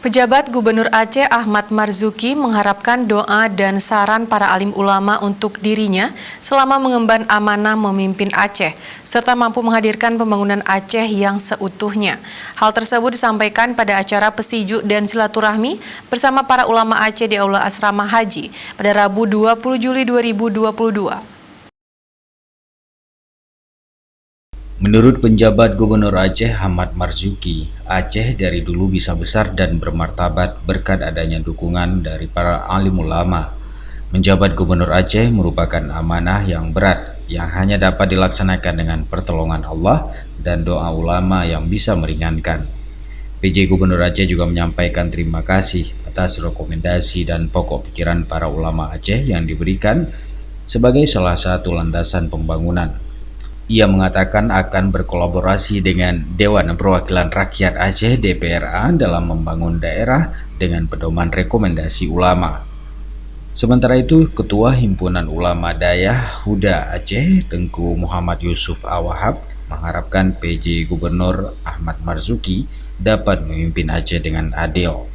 Pejabat Gubernur Aceh Ahmad Marzuki mengharapkan doa dan saran para alim ulama untuk dirinya selama mengemban amanah memimpin Aceh, serta mampu menghadirkan pembangunan Aceh yang seutuhnya. Hal tersebut disampaikan pada acara Pesiju dan Silaturahmi bersama para ulama Aceh di Aula Asrama Haji pada Rabu 20 Juli 2022. Menurut penjabat Gubernur Aceh Ahmad Marzuki, Aceh dari dulu bisa besar dan bermartabat berkat adanya dukungan dari para alim ulama. Menjabat Gubernur Aceh merupakan amanah yang berat yang hanya dapat dilaksanakan dengan pertolongan Allah dan doa ulama yang bisa meringankan. PJ Gubernur Aceh juga menyampaikan terima kasih atas rekomendasi dan pokok pikiran para ulama Aceh yang diberikan sebagai salah satu landasan pembangunan. Ia mengatakan akan berkolaborasi dengan Dewan Perwakilan Rakyat Aceh (DPRA) dalam membangun daerah dengan pedoman rekomendasi ulama. Sementara itu, Ketua Himpunan Ulama Dayah Huda Aceh, Tengku Muhammad Yusuf Awahab, mengharapkan PJ Gubernur Ahmad Marzuki dapat memimpin Aceh dengan adil.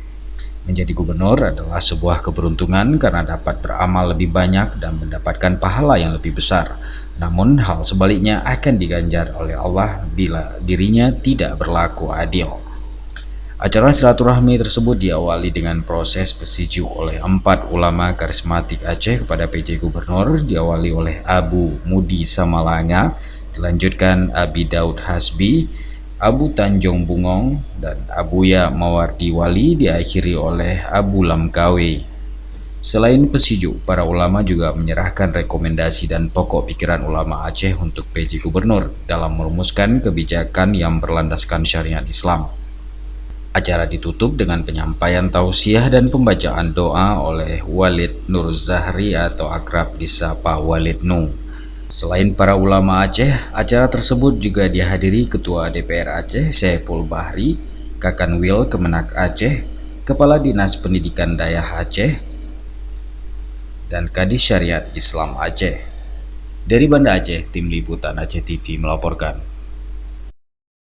Menjadi gubernur adalah sebuah keberuntungan karena dapat beramal lebih banyak dan mendapatkan pahala yang lebih besar. Namun hal sebaliknya akan diganjar oleh Allah bila dirinya tidak berlaku adil. Acara silaturahmi tersebut diawali dengan proses pesiju oleh 4 ulama karismatik Aceh kepada PJ Gubernur, diawali oleh Abu Mudi Samalanga, dilanjutkan Abi Daud Hasbi, Abu Tanjung Bungong, dan Abuya Mawardi Wali, diakhiri oleh Abu Lamkawi. Selain pesiju, para ulama juga menyerahkan rekomendasi dan pokok pikiran ulama Aceh untuk PJ Gubernur dalam merumuskan kebijakan yang berlandaskan syariat Islam. Acara ditutup dengan penyampaian tausiah dan pembacaan doa oleh Walid Nur Zahri atau akrab disapa Walid Nu. Selain para ulama Aceh, acara tersebut juga dihadiri Ketua DPR Aceh Saiful Bahri, Kakanwil Kemenak Aceh, Kepala Dinas Pendidikan Dayah Aceh, dan Kadis Syariat Islam Aceh. Dari Banda Aceh, Tim Liputan Aceh TV melaporkan.